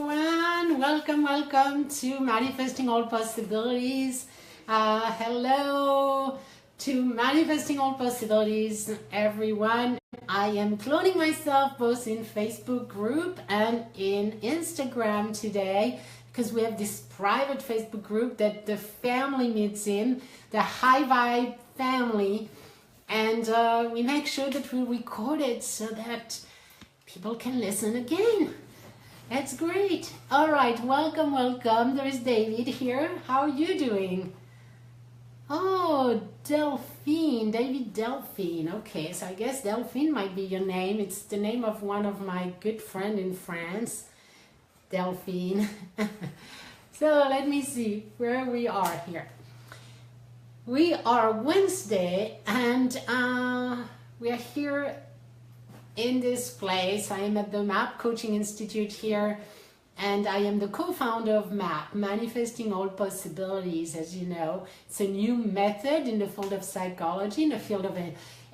Everyone, welcome to Manifesting All Possibilities. Hello to Manifesting All Possibilities, everyone. I am cloning myself both in Facebook group and in Instagram today because we have this private Facebook group that the family meets in, the High Vibe family, and we make sure that we record it so that people can listen again. That's great. All right, welcome. There is David here. How are you doing? Oh, Delphine, David Delphine. Okay, so I guess Delphine might be your name. It's the name of one of my good friend in France, Delphine. So let me see where we are here. We are Wednesday, and we are here in this place. I am at the MAP Coaching Institute here, and I am the co-founder of MAP, Manifesting All Possibilities. As you know, it's a new method in the field of psychology, in the field of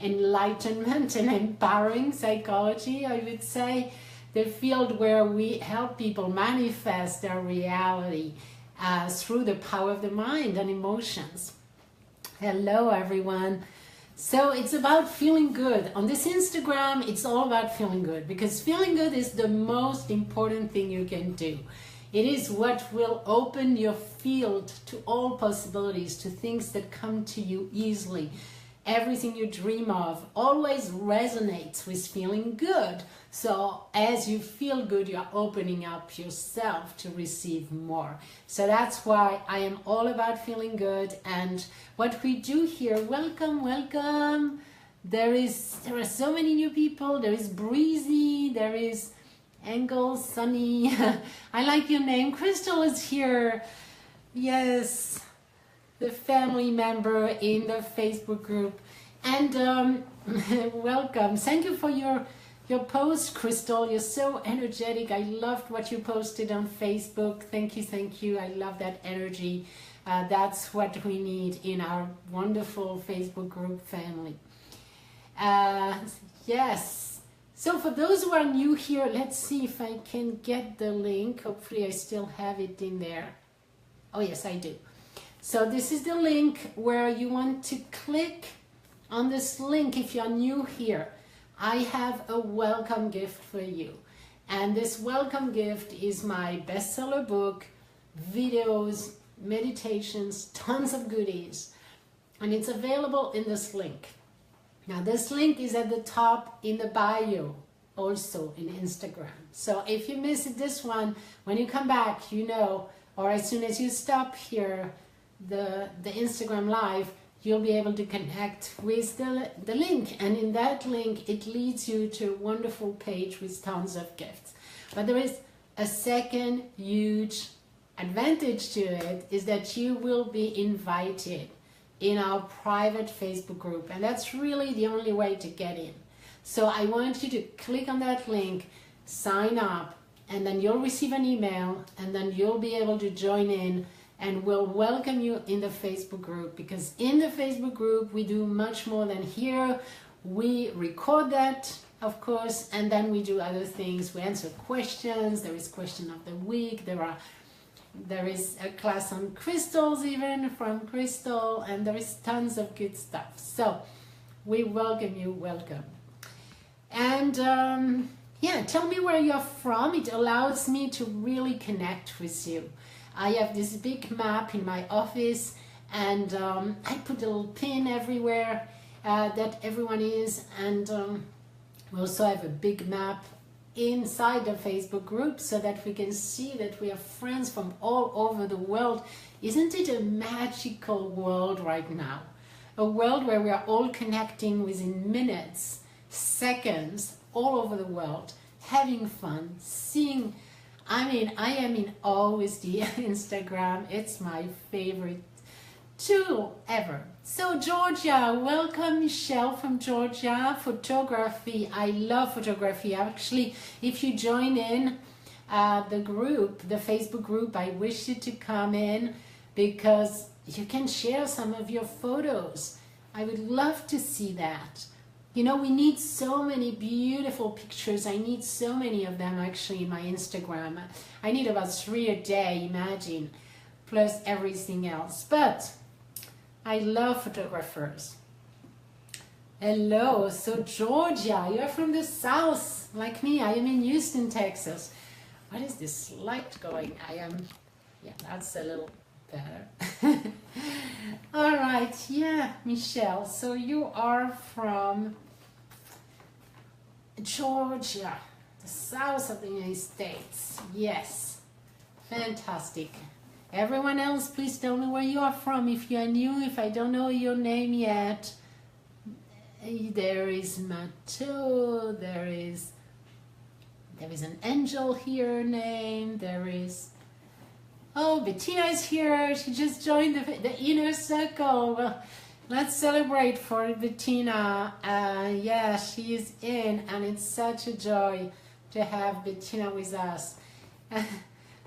enlightenment and empowering psychology, I would say, the field where we help people manifest their reality through the power of the mind and emotions. Hello, everyone. So it's about feeling good. On this Instagram, it's all about feeling good, because feeling good is the most important thing you can do. It is what will open your field to all possibilities, to things that come to you easily. Everything you dream of always resonates with feeling good. So as you feel good, you're opening up yourself to receive more. So that's why I am all about feeling good. And what we do here, welcome. There are so many new people. There is Breezy, there is Engel, Sunny. I like your name. Crystal is here. Yes, the family member in the Facebook group. And welcome. Thank you for your post, Crystal. You're so energetic. I loved what you posted on Facebook. Thank you. I love that energy. That's what we need in our wonderful Facebook group family. Yes. So for those who are new here, let's see if I can get the link. Hopefully I still have it in there. Oh yes, I do. So this is the link where you want to click on this link. If you're new here, I have a welcome gift for you. And this welcome gift is my bestseller book, videos, meditations, tons of goodies. And it's available in this link. Now this link is at the top in the bio, also in Instagram. So if you miss this one, when you come back, you know, or as soon as you stop here, the Instagram live, you'll be able to connect with the link, and in that link it leads you to a wonderful page with tons of gifts. But there is a second huge advantage to it, is that you will be invited in our private Facebook group, and that's really the only way to get in. So I want you to click on that link, sign up, and then you'll receive an email, and then you'll be able to join in, and we'll welcome you in the Facebook group, because in the Facebook group we do much more than here. We record that, of course, and then we do other things. We answer questions. There is question of the week. There is a class on crystals, even from Crystal, and there is tons of good stuff. So we welcome you. Welcome. And yeah, tell me where you're from. It allows me to really connect with you. I have this big map in my office, and I put a little pin everywhere that everyone is, and we also have a big map inside the Facebook group so that we can see that we have friends from all over the world. Isn't it a magical world right now? A world where we are all connecting within minutes, seconds, all over the world, having fun, seeing. I mean, I am in awe with the Instagram. It's my favorite tool ever. So Georgia, welcome Michelle from Georgia. Photography, I love photography. Actually, if you join in the group, the Facebook group, I wish you to come in, because you can share some of your photos. I would love to see that. You know, we need so many beautiful pictures. I need so many of them actually in my Instagram. I need about 3 a day, imagine, plus everything else. But I love photographers. Hello, so Georgia, you're from the south, like me. I am in Houston, Texas. What is this light going? Yeah, that's a little better. All right, yeah, Michelle, so you are from Georgia, the south of the United States. Yes, fantastic. Everyone else, please tell me where you are from. If you are new, if I don't know your name yet. There is Mateo, there is an angel here named, oh, Bettina is here, she just joined the inner circle. Well, let's celebrate for Bettina. Yeah, she is in, and it's such a joy to have Bettina with us.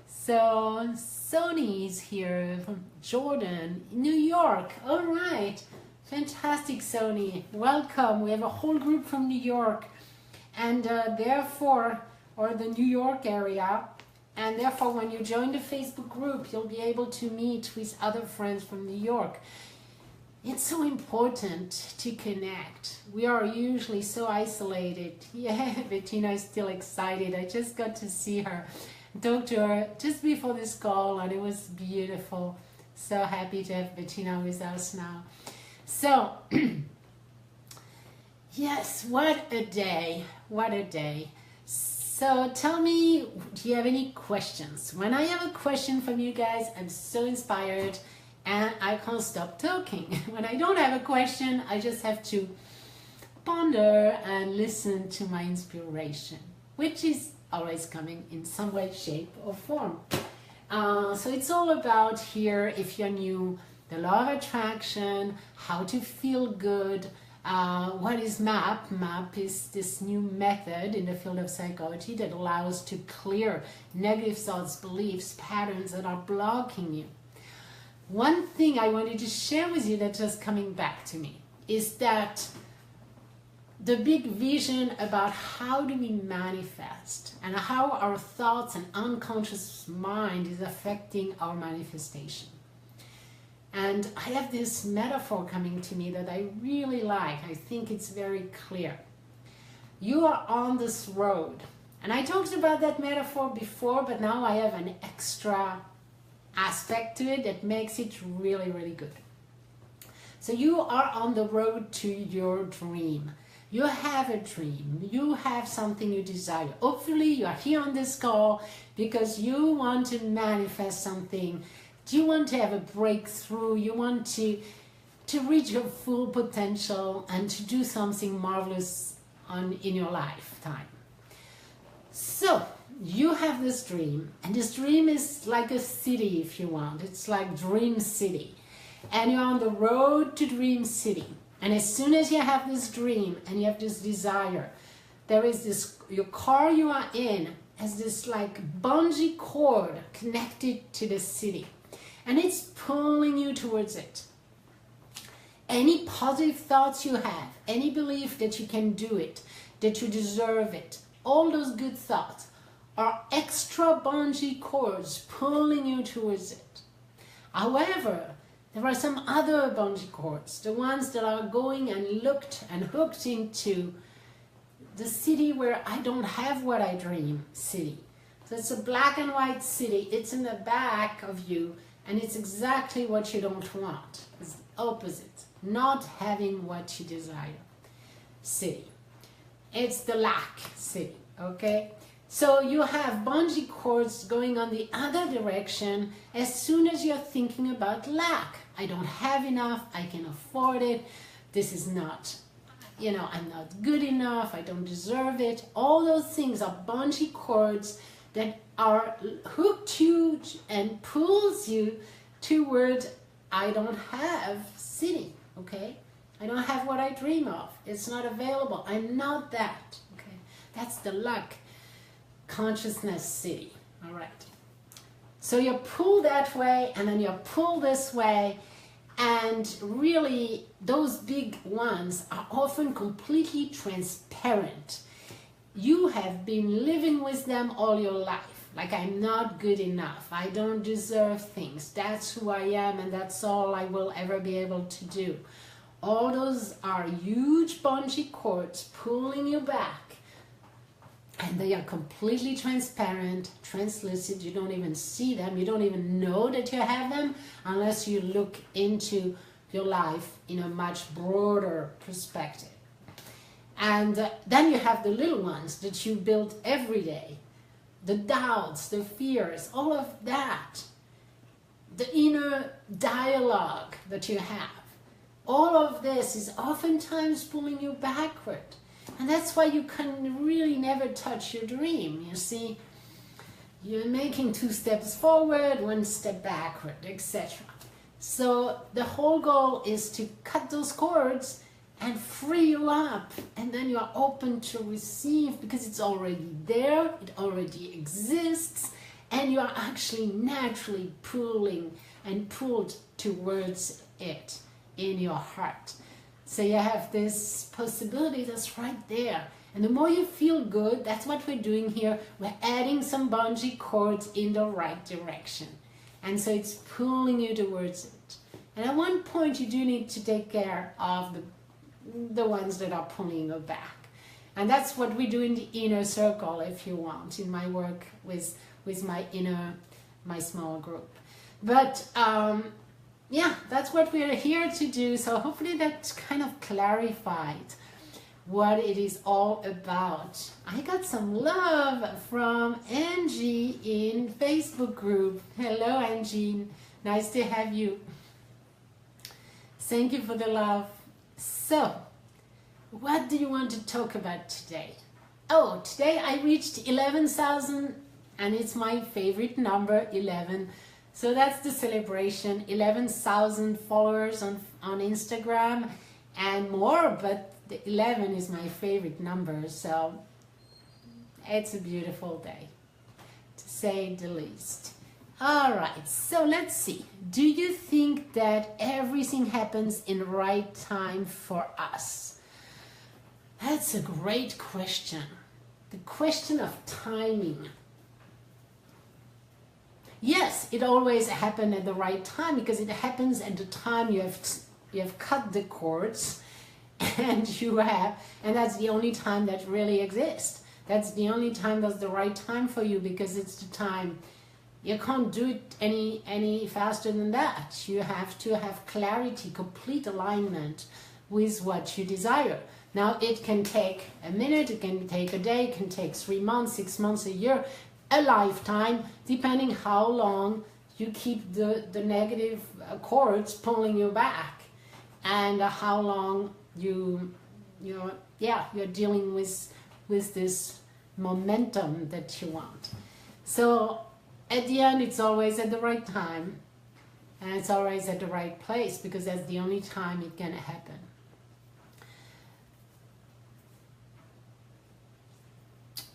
So Sony is here from Jordan, New York. All right. Fantastic, Sony. Welcome. We have a whole group from New York, and therefore, or the New York area, and therefore when you join the Facebook group, you'll be able to meet with other friends from New York. It's so important to connect. We are usually so isolated. Yeah, Bettina is still excited. I just got to see her, talk to her just before this call, and it was beautiful. So happy to have Bettina with us now. So, yes, what a day, what a day. So tell me, do you have any questions? When I have a question from you guys, I'm so inspired and I can't stop talking. When I don't have a question, I just have to ponder and listen to my inspiration, which is always coming in some way, shape or form. So it's all about here, if you're new, the law of attraction, how to feel good. What is MAP? MAP is this new method in the field of psychology that allows to clear negative thoughts, beliefs, patterns that are blocking you. One thing I wanted to share with you that's just coming back to me is that the big vision about how do we manifest and how our thoughts and unconscious mind is affecting our manifestation. And I have this metaphor coming to me that I really like. I think it's very clear. You are on this road. And I talked about that metaphor before, but now I have an extra aspect to it that makes it really, really good. So you are on the road to your dream. You have a dream. You have something you desire. Hopefully you are here on this call because you want to manifest something. You want to have a breakthrough. You want to reach your full potential and to do something marvelous in your lifetime. So you have this dream, and this dream is like a city, if you want. It's like Dream City, and you're on the road to Dream City. And as soon as you have this dream and you have this desire, there is this, your car you are in has this like bungee cord connected to the city. And it's pulling you towards it. Any positive thoughts you have, any belief that you can do it, that you deserve it, all those good thoughts are extra bungee cords pulling you towards it. However, there are some other bungee cords, the ones that are going and hooked into the city where I don't have what I dream city. So it's a black and white city. It's in the back of you. And it's exactly what you don't want. It's the opposite. Not having what you desire. City. It's the lack city. Okay? So you have bungee cords going on the other direction as soon as you're thinking about lack. I don't have enough. I can afford it. This is not, I'm not good enough. I don't deserve it. All those things are bungee cords that are hooked you and pulls you toward I don't have city, okay? I don't have what I dream of. It's not available. I'm not that, okay? That's the lack consciousness city, all right? So you're pulled that way and then you're pulled this way And really, those big ones are often completely transparent. You have been living with them all your life. Like, I'm not good enough. I don't deserve things. That's who I am, and that's all I will ever be able to do. All those are huge bungee cords pulling you back. And they are completely transparent, translucent. You don't even see them. You don't even know that you have them unless you look into your life in a much broader perspective. And then you have the little ones that you build every day. The doubts, the fears, all of that. The inner dialogue that you have. All of this is oftentimes pulling you backward. And that's why you can really never touch your dream. You see, you're making 2 steps forward, 1 step backward, etc. So the whole goal is to cut those cords and free you up. And then you are open to receive because it's already there, it already exists, and you are actually naturally pulling and pulled towards it in your heart. So you have this possibility that's right there. And the more you feel good, that's what we're doing here. We're adding some bungee cords in the right direction. And so it's pulling you towards it. And at one point you do need to take care of the ones that are pulling you back. And that's what we do in the inner circle, if you want, in my work with my small group. But yeah, that's what we're here to do. So hopefully that kind of clarified what it is all about. I got some love from Angie in Facebook group. Hello, Angie. Nice to have you. Thank you for the love. So, what do you want to talk about today? Oh, today I reached 11,000 and it's my favorite number, 11. So that's the celebration, 11,000 followers on Instagram and more, but the 11 is my favorite number, so it's a beautiful day, to say the least. All right, so let's see. Do you think that everything happens in the right time for us? That's a great question. The question of timing. Yes, it always happens at the right time because it happens at the time you have cut the cords and that's the only time that really exists. That's the only time that's the right time for you because it's the time. You can't do it any faster than that. You have to have clarity, complete alignment with what you desire. Now it can take a minute, it can take a day, it can take 3 months, 6 months, a year, a lifetime, depending how long you keep the negative cords pulling you back and how long you're dealing with this momentum that you want. So at the end, it's always at the right time and it's always at the right place because that's the only time it can happen.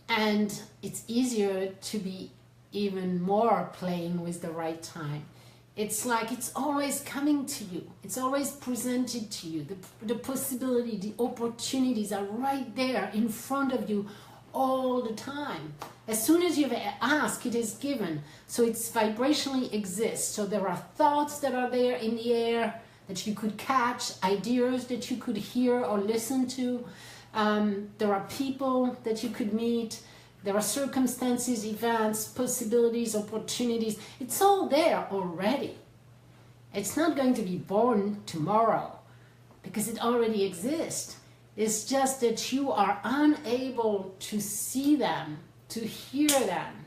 And it's easier to be even more playing with the right time. It's like it's always coming to you. It's always presented to you. The possibility, the opportunities are right there in front of you all the time. As soon as you ask, it is given. So it's vibrationally exists. So there are thoughts that are there in the air that you could catch, ideas that you could hear or listen to. There are people that you could meet. There are circumstances, events, possibilities, opportunities. It's all there already. It's not going to be born tomorrow because it already exists. It's just that you are unable to see them, to hear them.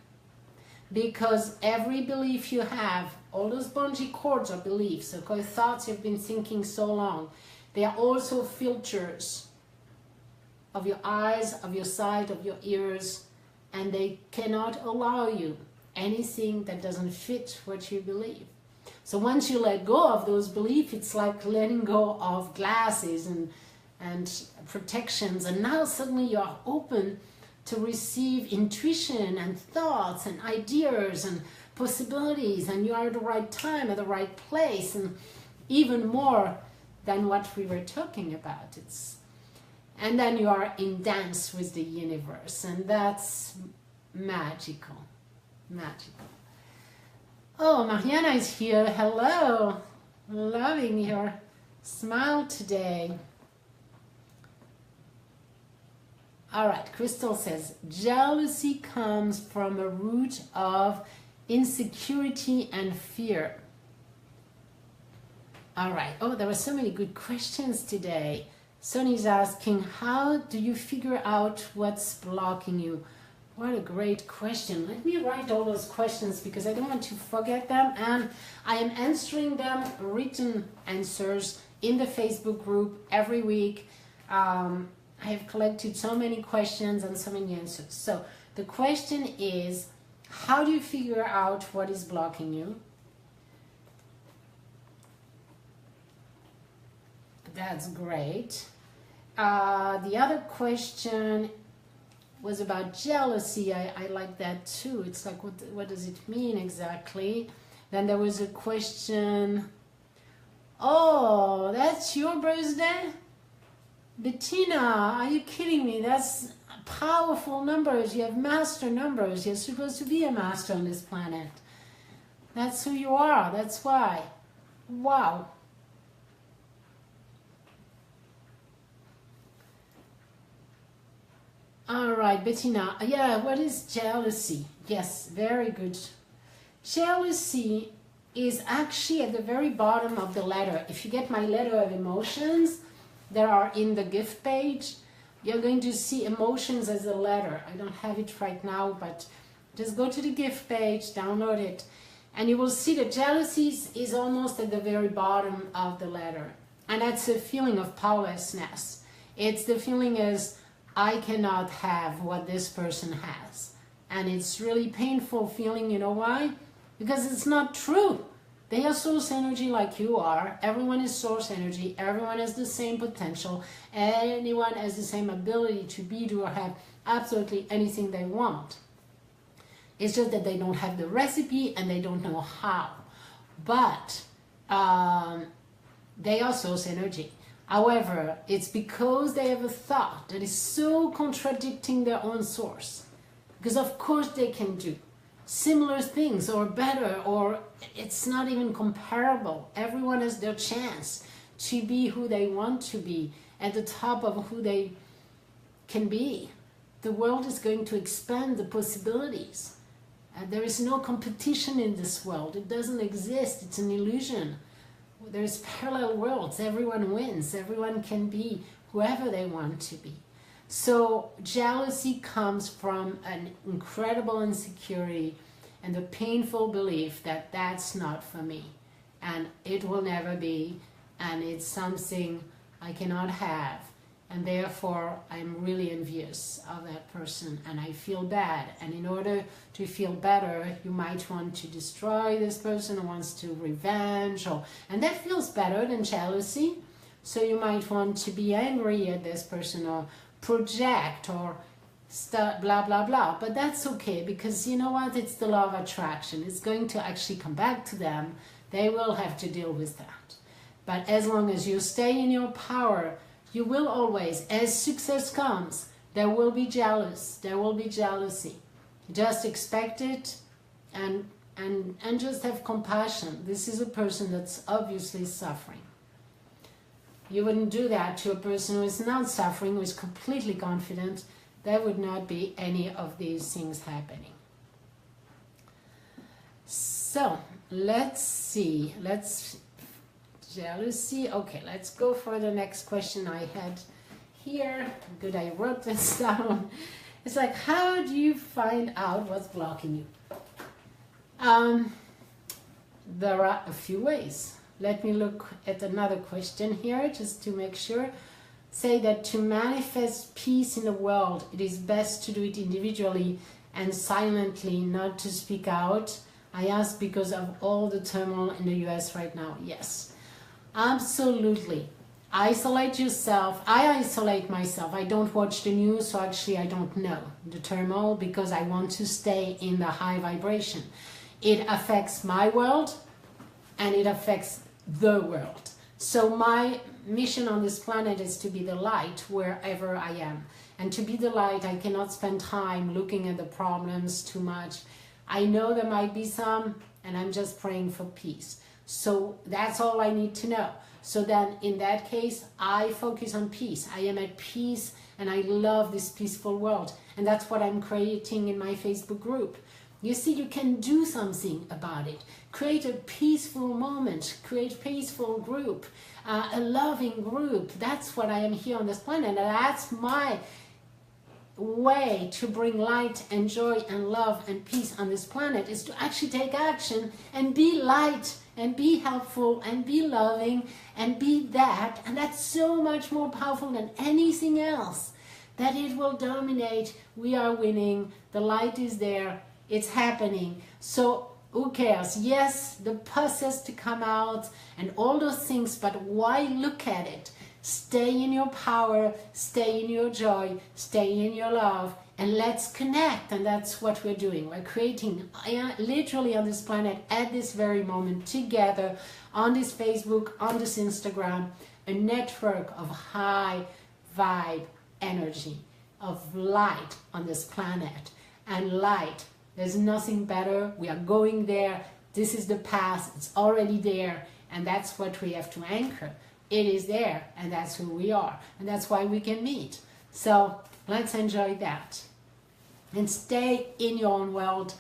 Because every belief you have, all those bungee cords are beliefs, okay, thoughts you've been thinking so long, they are also filters of your eyes, of your sight, of your ears, and they cannot allow you anything that doesn't fit what you believe. So once you let go of those beliefs, it's like letting go of glasses and protections, and now suddenly you are open to receive intuition and thoughts and ideas and possibilities, and you are at the right time, at the right place, and even more than what we were talking about. And then you are in dance with the universe, and that's magical. Magical. Oh, Mariana is here. Hello. Loving your smile today. All right, Crystal says, jealousy comes from a root of insecurity and fear. All right. Oh, there were so many good questions today. Sonny's asking, how do you figure out what's blocking you? What a great question. Let me write all those questions because I don't want to forget them. And I am answering them, written answers, in the Facebook group every week. I have collected so many questions and so many answers. So the question is, how do you figure out what is blocking you? That's great. The other question was about jealousy. I like that too. It's like, what does it mean exactly? Then there was a question, oh, that's your birthday? Bettina, are you kidding me? That's powerful numbers. You have master numbers. You're supposed to be a master on this planet. That's who you are. That's why. Wow. All right, Bettina. Yeah, what is jealousy? Yes, very good. Jealousy is actually at the very bottom of the letter. If you get my letter of emotions that are in the gift page, you're going to see emotions as a letter. I don't have it right now, but just go to the gift page, download it, and you will see that jealousy is almost at the very bottom of the letter. And that's a feeling of powerlessness. It's the feeling is, I cannot have what this person has. And it's really painful feeling, you know why? Because it's not true. They are source energy like you are. Everyone is source energy. Everyone has the same potential. Anyone has the same ability to be, do, or have absolutely anything they want. It's just that they don't have the recipe and they don't know how. But they are source energy. However, it's because they have a thought that is so contradicting their own source. Because of course they can do similar things or better, or it's not even comparable. Everyone has their chance to be who they want to be, at the top of who they can be. The world is going to expand the possibilities. There is no competition in this world. It doesn't exist. It's an illusion. There's parallel worlds. Everyone wins. Everyone can be whoever they want to be. So jealousy comes from an incredible insecurity and the painful belief that that's not for me and it will never be, and it's something I cannot have, and therefore I'm really envious of that person and I feel bad. And in order to feel better, you might want to destroy this person who wants to revenge, and that feels better than jealousy. So you might want to be angry at this person or project or blah blah blah, but that's okay, because you know what, it's the law of attraction. It's going to actually come back to them. They will have to deal with that. But as long as you stay in your power, you will always, as success comes, there will be jealousy. Just expect it and just have compassion. This is a person that's obviously suffering. You wouldn't do that to a person who is not suffering, who is completely confident. There would not be any of these things happening. So, let's see. Jealousy. Okay, let's go for the next question I had here. Good, I wrote this down. It's like, how do you find out what's blocking you? There are a few ways. Let me look at another question here just to make sure. Say that to manifest peace in the world, it is best to do it individually and silently, not to speak out. I ask because of all the turmoil in the US right now. Yes, absolutely. Isolate yourself. I isolate myself. I don't watch the news, so actually I don't know the turmoil because I want to stay in the high vibration. It affects my world and it affects the world. So my mission on this planet is to be the light wherever I am. And to be the light, I cannot spend time looking at the problems too much. I know there might be some, and I'm just praying for peace. So that's all I need to know. So then in that case, I focus on peace. I am at peace, and I love this peaceful world. And that's what I'm creating in my Facebook group. You see, you can do something about it. Create a peaceful moment, create a peaceful group, a loving group. That's what I am here on this planet. And that's my way to bring light and joy and love and peace on this planet, is to actually take action and be light and be helpful and be loving and be that. And that's so much more powerful than anything else. That it will dominate. We are winning. The light is there. It's happening. So who cares? Yes, the pus has to come out and all those things, but why look at it? Stay in your power, stay in your joy, stay in your love, and let's connect. And that's what we're doing. We're creating literally on this planet at this very moment together on this Facebook, on this Instagram, a network of high vibe energy, of light on this planet. And light, there's nothing better. We are going there. This is the path. It's already there. And that's what we have to anchor. It is there, and that's who we are, and that's why we can meet. So let's enjoy that and stay in your own world.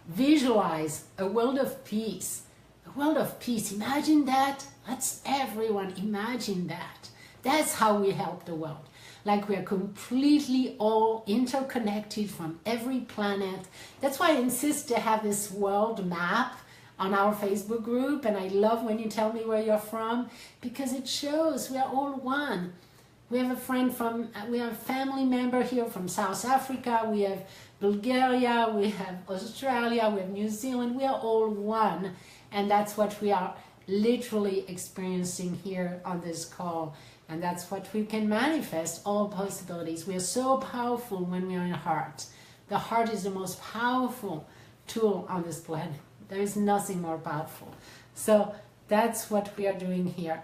Visualize a world of peace. A world of peace. Imagine that. Let's everyone imagine that. That's how we help the world. Like we are completely all interconnected from every planet. That's why I insist to have this world map on our Facebook group, and I love when you tell me where you're from, because it shows we are all one. We have we have a family member here from South Africa, we have Bulgaria, we have Australia, we have New Zealand, we are all one. And that's what we are literally experiencing here on this call. And that's what we can manifest, all possibilities. We are so powerful when we are in heart. The heart is the most powerful tool on this planet. There is nothing more powerful. So that's what we are doing here.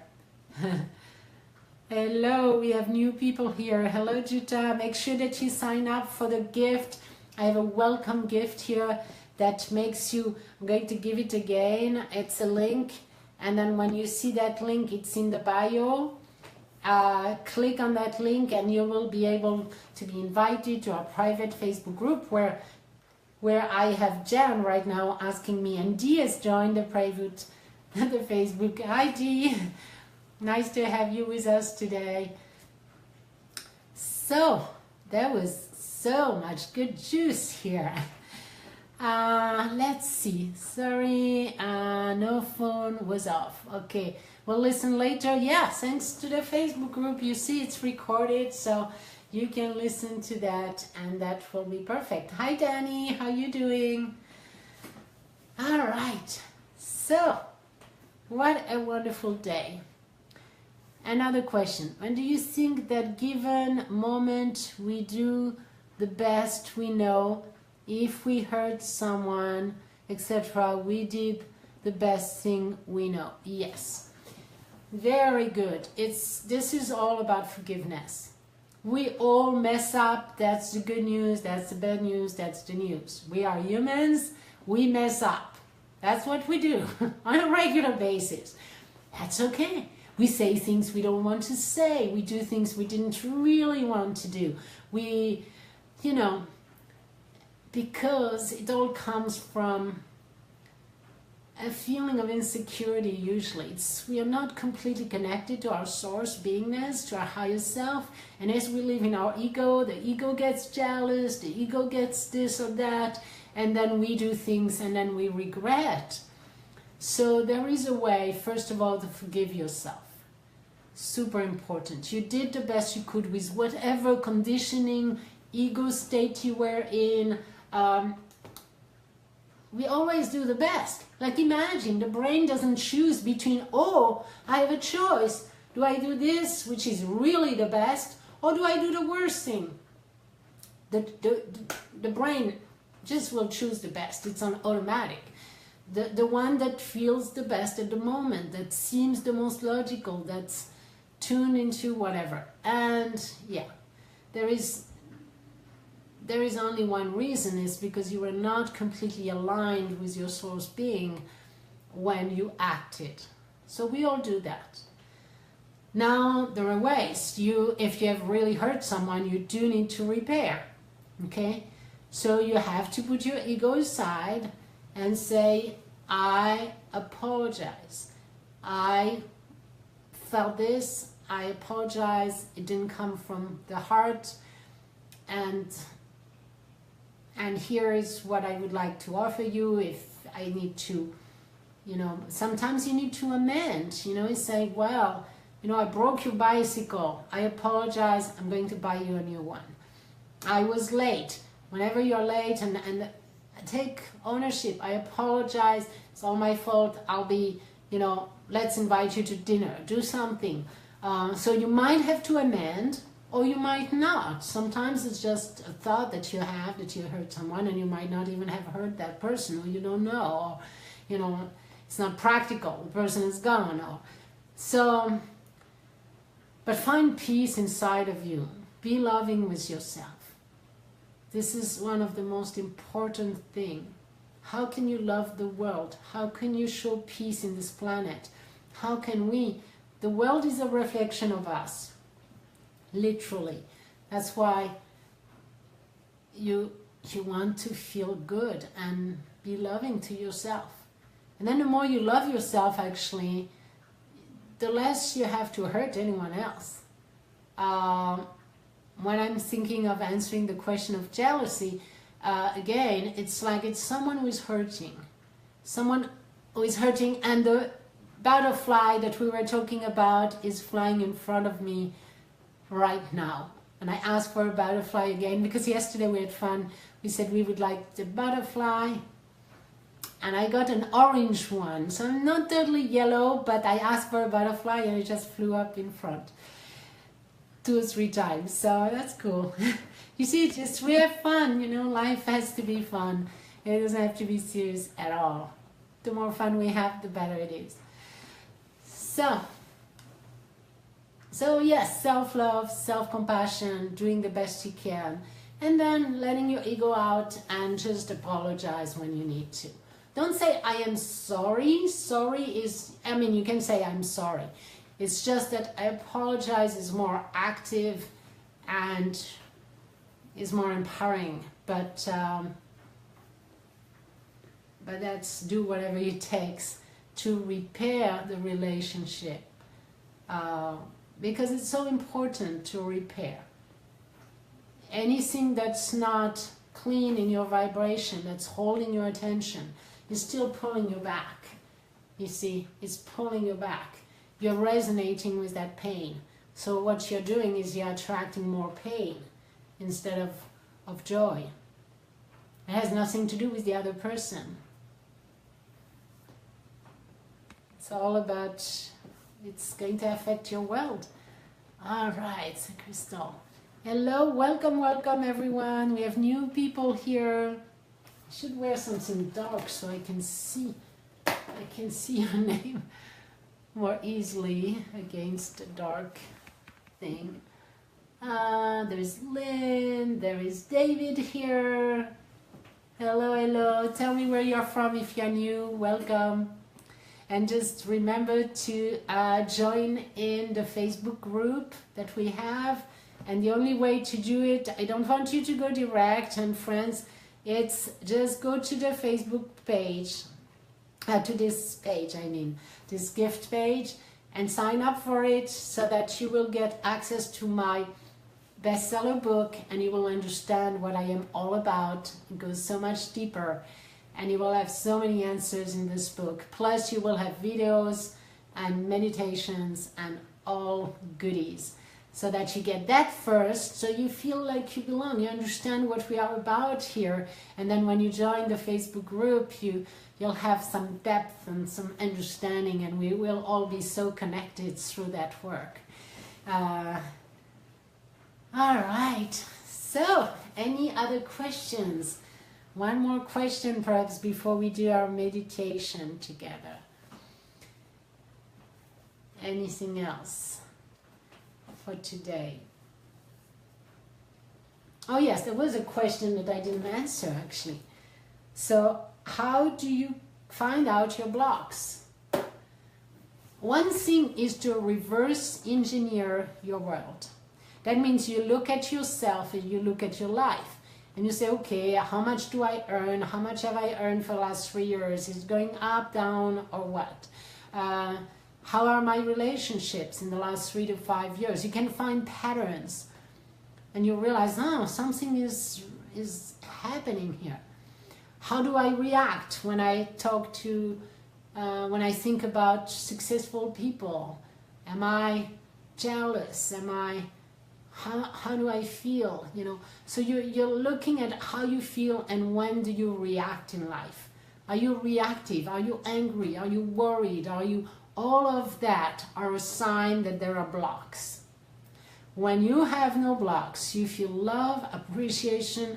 Hello, we have new people here. Hello, Jutta. Make sure that you sign up for the gift. I have a welcome gift here that makes you, I'm going to give it again. It's a link. And then when you see that link, it's in the bio. Click on that link and you will be able to be invited to our private Facebook group where I have Jan right now asking me, and Dee has joined the private, the Facebook. Hi Dee, nice to have you with us today. So, there was so much good juice here. Let's see, sorry, no phone was off. Okay, we'll listen later. Yeah, thanks to the Facebook group, you see it's recorded, so you can listen to that and that will be perfect. Hi Danny, how you doing? All right, so what a wonderful day. Another question, when do you think that given moment we do the best we know? If we hurt someone, etc., we did the best thing we know. Yes, very good. This is all about forgiveness. We all mess up. That's the good news, that's the bad news, that's the news. We are humans, we mess up. That's what we do on a regular basis. That's okay. We say things we don't want to say. We do things we didn't really want to do. We, because it all comes from a feeling of insecurity usually. We are not completely connected to our source beingness, to our higher self. And as we live in our ego, the ego gets jealous, the ego gets this or that, and then we do things and then we regret. So there is a way, first of all, to forgive yourself. Super important. You did the best you could with whatever conditioning, ego state you were in. We always do the best. Like imagine the brain doesn't choose between, oh, I have a choice. Do I do this, which is really the best, or do I do the worst thing? The brain just will choose the best. It's on automatic. the one that feels the best at the moment, that seems the most logical, that's tuned into whatever. And yeah, there is only one reason, is because you were not completely aligned with your source being when you acted. So we all do that. Now there are ways. If you have really hurt someone, you do need to repair. Okay? So you have to put your ego aside and say, I apologize. I felt this. I apologize. It didn't come from the heart. And here is what I would like to offer you. If I need to, sometimes you need to amend, you say, well, I broke your bicycle. I apologize. I'm going to buy you a new one. I was late. Whenever you're late, and take ownership. I apologize. It's all my fault. I'll be, let's invite you to dinner. Do something. So you might have to amend, or you might not. Sometimes it's just a thought that you have, that you hurt someone, and you might not even have hurt that person, or you don't know, or, it's not practical. The person is gone. But find peace inside of you. Be loving with yourself. This is one of the most important things. How can you love the world? How can you show peace in this planet? How can we? The world is a reflection of us. Literally. That's why you want to feel good and be loving to yourself. And then the more you love yourself, actually, the less you have to hurt anyone else. When I'm thinking of answering the question of jealousy, again, it's like it's someone who is hurting. Someone who is hurting, and the butterfly that we were talking about is flying in front of me right now. And I asked for a butterfly again, because yesterday we had fun. We said we would like the butterfly. And I got an orange one. So I'm not totally yellow, but I asked for a butterfly and it just flew up in front 2 or 3 times. So that's cool. You see, we have fun, life has to be fun. It doesn't have to be serious at all. The more fun we have, the better it is. So yes, self-love, self-compassion, doing the best you can. And then letting your ego out and just apologize when you need to. Don't say, I am sorry. Sorry is, you can say I'm sorry. It's just that I apologize is more active and is more empowering. But that's do whatever it takes to repair the relationship. Because it's so important to repair. Anything that's not clean in your vibration, that's holding your attention, is still pulling you back. You see, it's pulling you back. You're resonating with that pain. So what you're doing is you're attracting more pain instead of joy. It has nothing to do with the other person. It's all about, it's going to affect your world. All right, so Crystal. Hello, welcome everyone. We have new people here. I should wear something dark so I can see your name more easily against the dark thing. There's Lynn, there is David here. Hello. Tell me where you're from if you're new. Welcome. And just remember to join in the Facebook group that we have. And the only way to do it, I don't want you to go direct, and friends, it's just go to the Facebook page, to this page, this gift page, and sign up for it so that you will get access to my bestseller book, and you will understand what I am all about. It goes so much deeper, and you will have so many answers in this book. Plus you will have videos and meditations and all goodies, so that you get that first, so you feel like you belong, you understand what we are about here, and then when you join the Facebook group, you'll have some depth and some understanding, and we will all be so connected through that work. All right, so any other questions? One more question perhaps before we do our meditation together. Anything else for today? Oh yes, there was a question that I didn't answer actually. So how do you find out your blocks? One thing is to reverse engineer your world. That means you look at yourself and you look at your life and you say, okay, how much do I earn? How much have I earned for the last 3 years? Is it going up, down, or what? How are my relationships in the last 3 to 5 years? You can find patterns and you realize, oh, something is happening here. How do I react when I talk to, when I think about successful people? Am I jealous? How do I feel? You know, so you're looking at how you feel and when do you react in life. Are you reactive? Are you angry? Are you worried? All of that are a sign that there are blocks. When you have no blocks, you feel love, appreciation,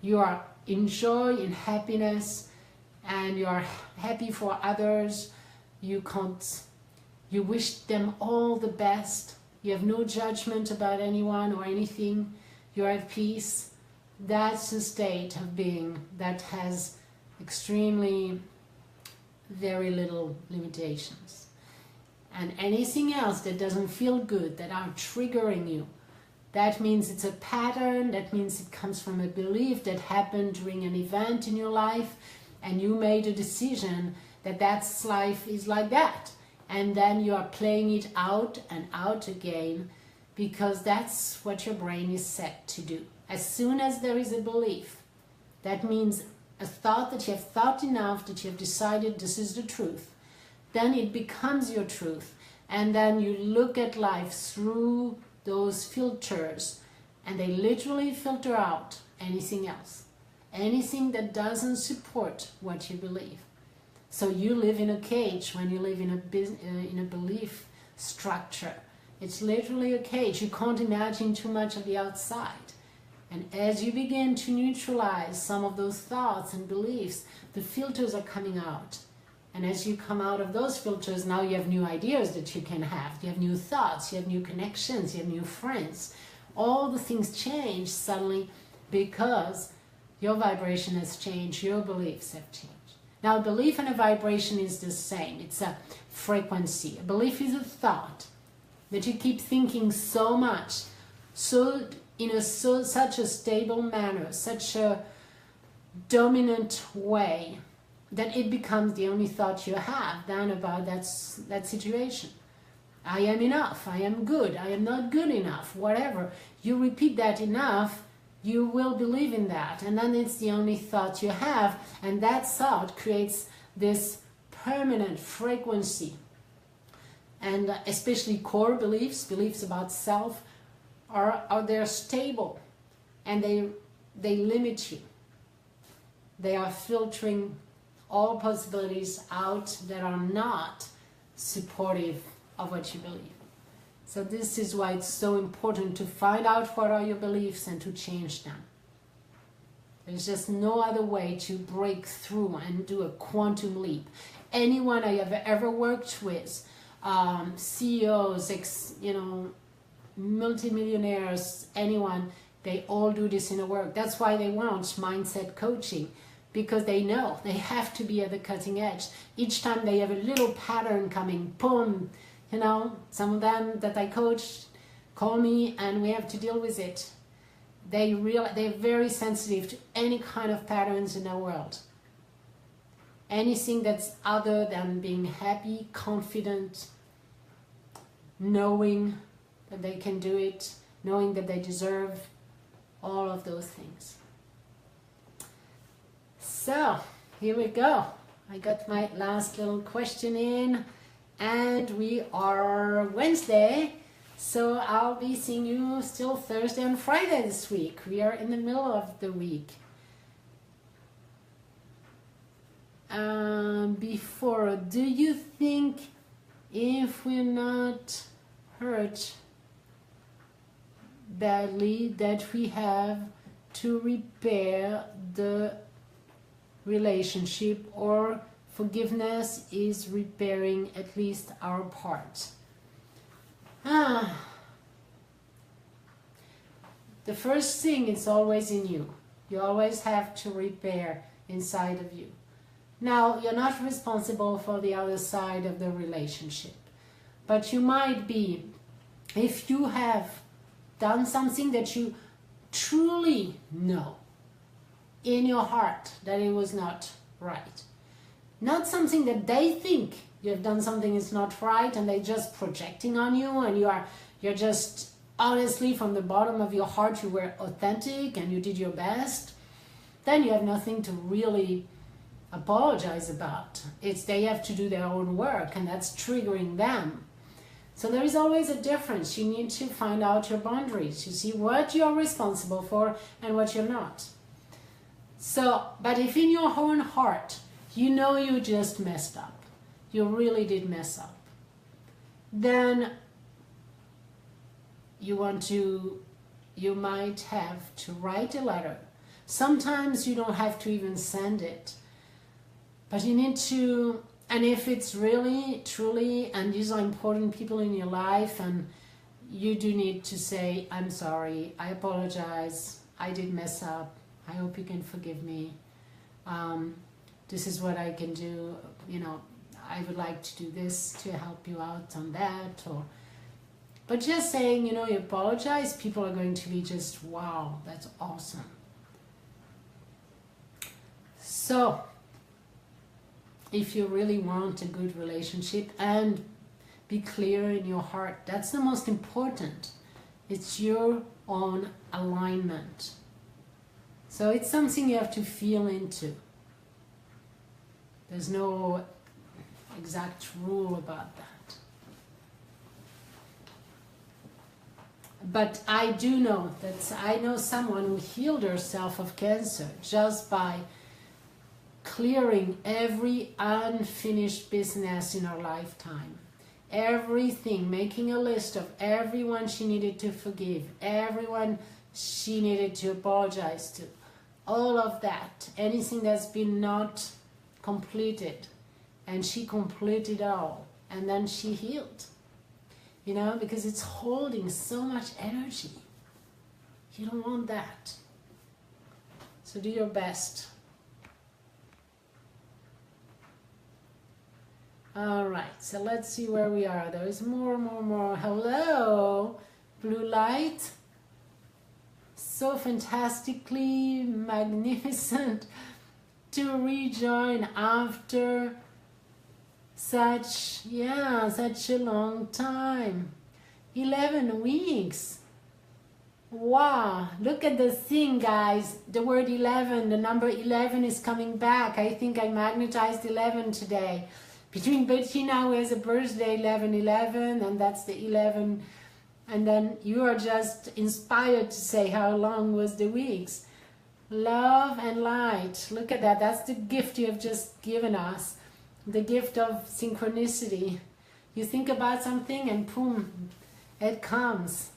you are in joy, in happiness, and you are happy for others. You wish them all the best. You have no judgment about anyone or anything. You're at peace. That's a state of being that has extremely very little limitations. And anything else that doesn't feel good, that are triggering you, that means it's a pattern, that means it comes from a belief that happened during an event in your life, and you made a decision that that's life is like that. And then you are playing it out and out again, because that's what your brain is set to do. As soon as there is a belief, that means a thought that you have thought enough, that you have decided this is the truth, then it becomes your truth. And then you look at life through those filters, and they literally filter out anything else, anything that doesn't support what you believe. So you live in a cage when you live in a belief structure. It's literally a cage. You can't imagine too much of the outside. And as you begin to neutralize some of those thoughts and beliefs, the filters are coming out. And as you come out of those filters, now you have new ideas that you can have. You have new thoughts, you have new connections, you have new friends. All the things change suddenly because your vibration has changed, your beliefs have changed. Now, a belief and a vibration is the same. It's a frequency. A belief is a thought that you keep thinking so much, so in such a stable manner, such a dominant way, that it becomes the only thought you have then about that situation. I am enough, I am good, I am not good enough, whatever. You repeat that enough, you will believe in that, and then it's the only thought you have, and that thought creates this permanent frequency. And especially core beliefs, beliefs about self, they're stable, and they limit you. They are filtering all possibilities out that are not supportive of what you believe. So this is why it's so important to find out what are your beliefs and to change them. There's just no other way to break through and do a quantum leap. Anyone I have ever worked with, CEOs, multimillionaires, anyone, they all do this in a work. That's why they want mindset coaching, because they know they have to be at the cutting edge. Each time they have a little pattern coming, boom, some of them that I coach call me and we have to deal with it. They're very sensitive to any kind of patterns in their world. Anything that's other than being happy, confident, knowing that they can do it, knowing that they deserve, all of those things. So, here we go. I got my last little question in, and we are Wednesday, so I'll be seeing you still Thursday and Friday this week. We are in the middle of the week. Before, do you think if we're not hurt badly that we have to repair the relationship, or forgiveness is repairing at least our part. The first thing is always in you. You always have to repair inside of you. Now, you're not responsible for the other side of the relationship, but you might be, if you have done something that you truly know in your heart that it was not right. Not something that they think you have done something is not right and they're just projecting on you, and you're just honestly from the bottom of your heart you were authentic and you did your best. Then you have nothing to really apologize about. It's they have to do their own work, and that's triggering them. So there is always a difference. You need to find out your boundaries. You see what you're responsible for and what you're not. So, but if in your own heart you know you just messed up, you really did mess up, then you might have to write a letter. Sometimes you don't have to even send it, but you need to, and if it's really, truly, and these are important people in your life, and you do need to say, I'm sorry, I apologize, I did mess up, I hope you can forgive me. This is what I can do, I would like to do this to help you out on that, but just saying, you apologize, people are going to be just, wow, that's awesome. So, if you really want a good relationship and be clear in your heart, that's the most important. It's your own alignment. So it's something you have to feel into. There's no exact rule about that. But I do know that I know someone who healed herself of cancer just by clearing every unfinished business in her lifetime. Everything, making a list of everyone she needed to forgive, everyone she needed to apologize to, all of that, anything that's been not completed, and she completed all, and then she healed. Because it's holding so much energy. You don't want that. So do your best. All right, so let's see where we are. There's more. Hello, blue light. So fantastically magnificent to rejoin after such a long time. 11 weeks. Wow, look at the thing, guys. The word 11, the number 11 is coming back. I think I magnetized 11 today. Between Bettina, who has a birthday, 11/11, and that's the 11. And then you are just inspired to say how long was the weeks. Love and light. Look at that. That's the gift you have just given us. The gift of synchronicity. You think about something and boom, it comes.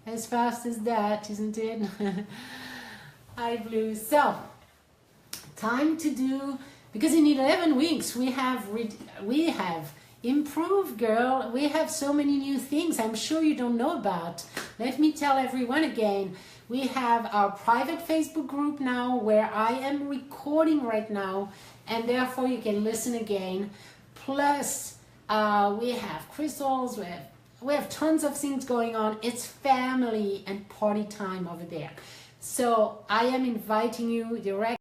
As fast as that, isn't it? Hi, Blue. So, time to do, because in 11 weeks we have improved, girl. We have so many new things I'm sure you don't know about. Let me tell everyone again. We have our private Facebook group now where I am recording right now, and therefore you can listen again. Plus, we have crystals, we have tons of things going on. It's family and party time over there. So I am inviting you direct.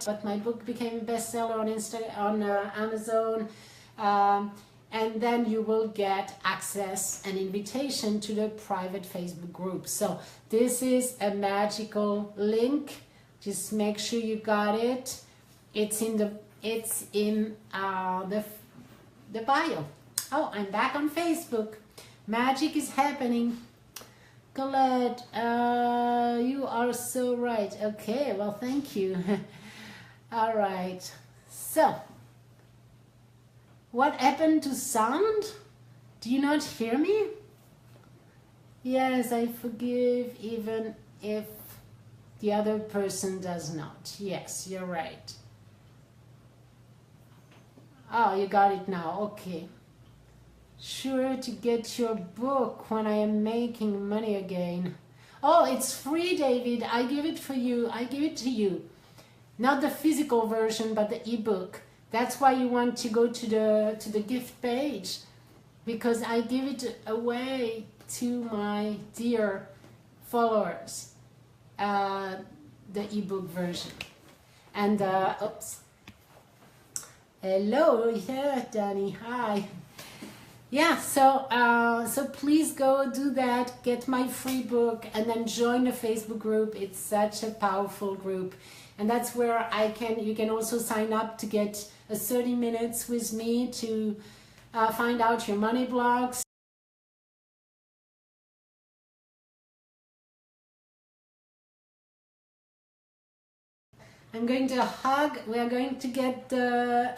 But my book became a bestseller on Amazon. And then you will get access and invitation to the private Facebook group. So this is a magical link. Just make sure you got it. It's in the bio. Oh, I'm back on Facebook. Magic is happening. Colette, you are so right. Okay, well, thank you. All right. So, what happened to sound? Do you not hear me? Yes, I forgive even if the other person does not. Yes, you're right. Oh, you got it now. Okay. Sure to get your book when I am making money again. Oh, it's free, David. I give it for you. I give it to you. Not the physical version, but the ebook. That's why you want to go to the gift page, because I give it away to my dear followers, the ebook version. And oops. Hello, yeah, Danny. Hi. Yeah, so please go do that, get my free book, and then join the Facebook group. It's such a powerful group, and that's where you can also sign up to get a 30 minutes with me to find out your money blocks. I'm going to hug. We are going to get the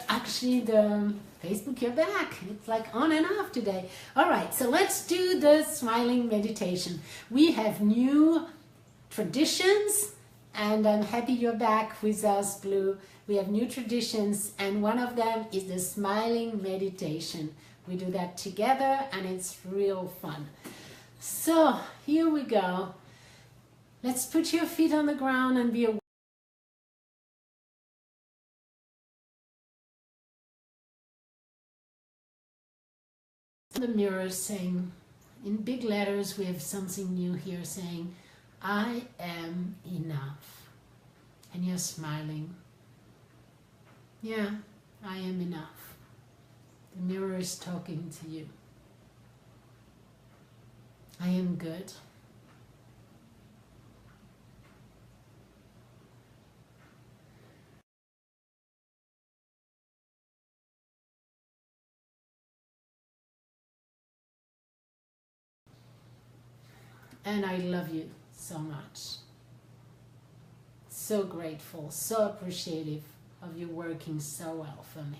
Facebook, you're back. It's like on and off today. All right, so let's do the smiling meditation. We have new traditions, and I'm happy you're back with us, Blue. We have new traditions, and one of them is the smiling meditation. We do that together, and it's real fun. So here we go. Let's put your feet on the ground and be aware. The mirror saying, in big letters, we have something new here saying, I am enough. And you're smiling. Yeah, I am enough. The mirror is talking to you. I am good. And I love you so much. So grateful, so appreciative of you working so well for me.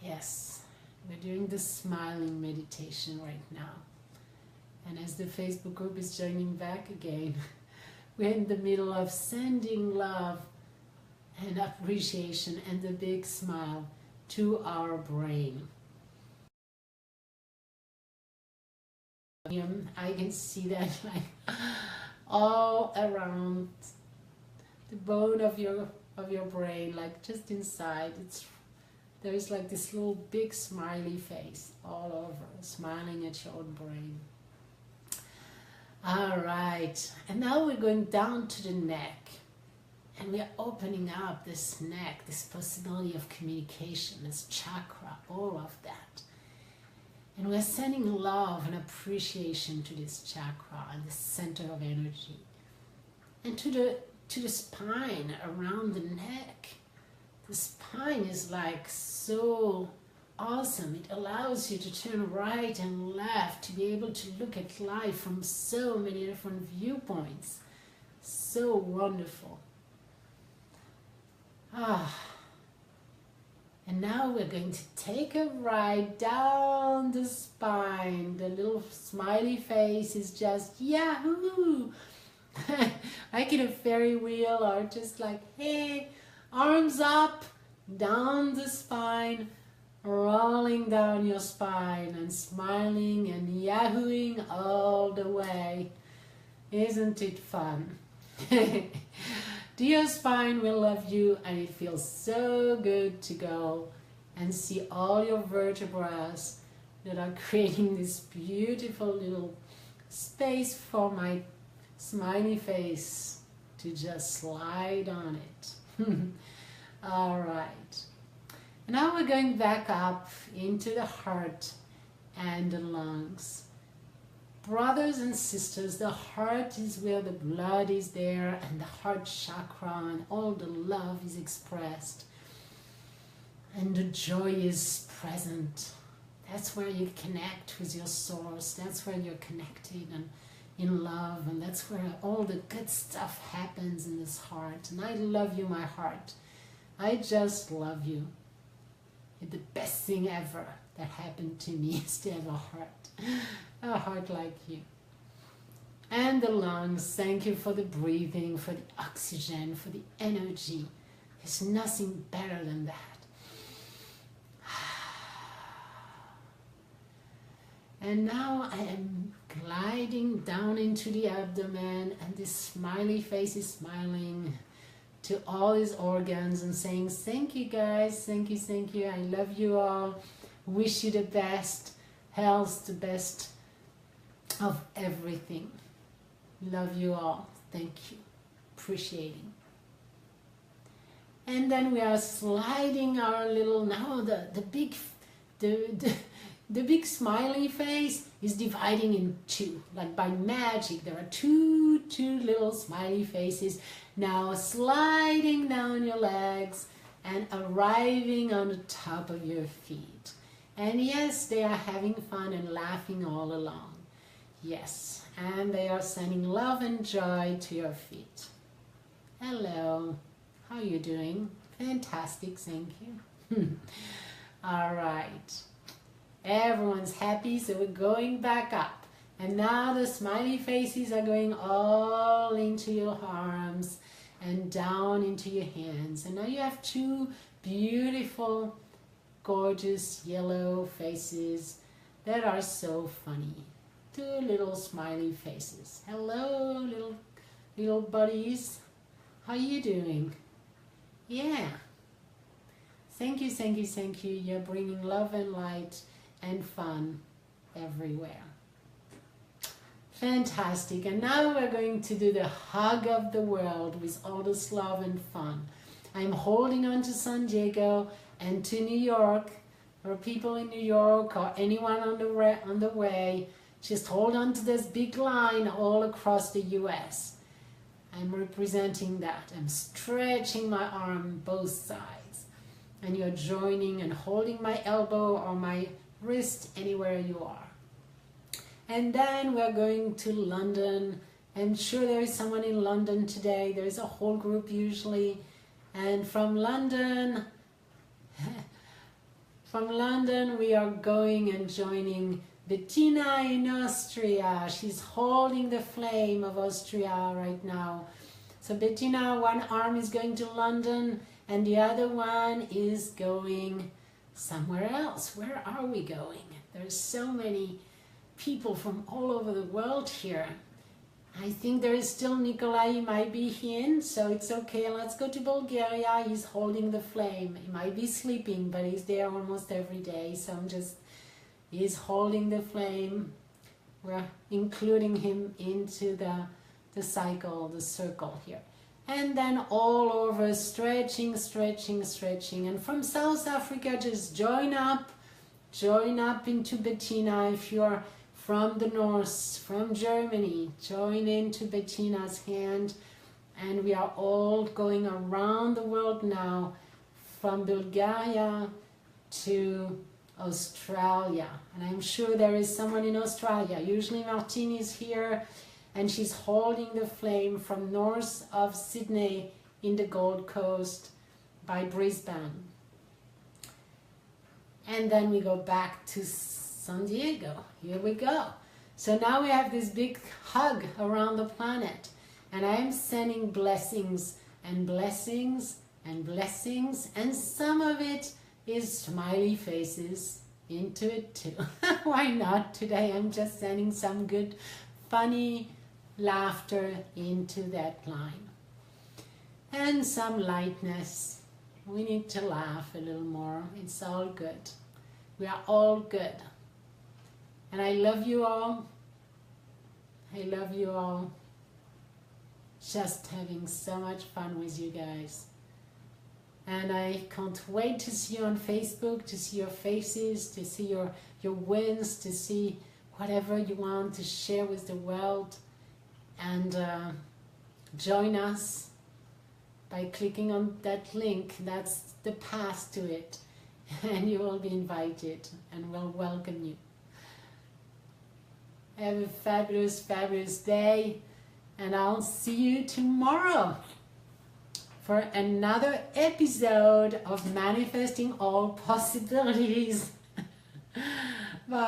Yes, we're doing the smiling meditation right now. And as the Facebook group is joining back again, we're in the middle of sending love and appreciation and a big smile to our brain. I can see that like all around the bone of your brain, like just inside. There is like this little big smiley face all over, smiling at your own brain. All right, and now we're going down to the neck, and we're opening up this neck, this possibility of communication, this chakra, all of that. And we're sending love and appreciation to this chakra and the center of energy. And to the spine, around the neck. The spine is like so awesome. It allows you to turn right and left, to be able to look at life from so many different viewpoints. So wonderful. And now we're going to take a ride down the spine. The little smiley face is just yahoo! Like in a Ferry wheel, or just like, hey, arms up, down the spine, rolling down your spine and smiling and yahooing all the way. Isn't it fun? Dear spine, we love you, and it feels so good to go and see all your vertebrae that are creating this beautiful little space for my smiley face to just slide on it. All right. Now we're going back up into the heart and the lungs. Brothers and sisters, the heart is where the blood is there, and the heart chakra, and all the love is expressed, and the joy is present. That's where you connect with your source. That's where you're connected and in love, and that's where all the good stuff happens in this heart. And I love you, my heart. I just love you. You're the best thing ever that happened to me is to have a heart like you. And the lungs, thank you for the breathing, for the oxygen, for the energy. There's nothing better than that. And now I am gliding down into the abdomen, and this smiley face is smiling to all his organs and saying, thank you guys, thank you, I love you all, wish you the best health, the best of everything. Love you all, thank you, appreciating. And then we are sliding our little, now the big smiley face is dividing in two, like by magic. There are two little smiley faces now sliding down your legs and arriving on the top of your feet. And yes, they are having fun and laughing all along. Yes, and they are sending love and joy to your feet. Hello, how are you doing? Fantastic, thank you. All right. Everyone's happy, so we're going back up. And now the smiley faces are going all into your arms and down into your hands. And now you have two beautiful, gorgeous yellow faces that are so funny. Two little smiley faces. Hello, little buddies. How you doing? Yeah. Thank you. You're bringing love and light and fun everywhere. Fantastic. And now we're going to do the hug of the world with all this love and fun. I'm holding on to San Diego and to New York, or people in New York or anyone on the way. Just hold on to this big line all across the US. I'm representing that. I'm stretching my arm both sides. And you're joining and holding my elbow or my wrist anywhere you are. And then we're going to London. I'm sure there is someone in London today. There's a whole group usually. And from London we are going and joining Bettina in Austria. She's holding the flame of Austria right now. So Bettina, one arm is going to London and the other one is going somewhere else. Where are we going? There's so many people from all over the world here. I think there is still Nikolai, he might be in, so it's okay. Let's go to Bulgaria. He's holding the flame. He might be sleeping, but he's there almost every day. So he's holding the flame. We're including him into the cycle, the circle here. And then all over, stretching. And from South Africa, just join up into Bettina. If you're from the north, from Germany, join into Bettina's hand. And we are all going around the world now, from Bulgaria to Australia. And I'm sure there is someone in Australia. Usually Martine is here, and she's holding the flame from north of Sydney in the Gold Coast by Brisbane. And then we go back to San Diego. Here we go. So now we have this big hug around the planet. And I am sending blessings and blessings and blessings. And some of it is smiley faces into it too. Why not? Today I'm just sending some good, funny laughter into that line. And some lightness. We need to laugh a little more. It's all good. We are all good. And I love you all. I love you all. Just having so much fun with you guys. And I can't wait to see you on Facebook, to see your faces, to see your wins, to see whatever you want to share with the world. And join us by clicking on that link. That's the path to it. And you will be invited, and we'll welcome you. Have a fabulous, fabulous day, and I'll see you tomorrow for another episode of Manifesting All Possibilities. Bye.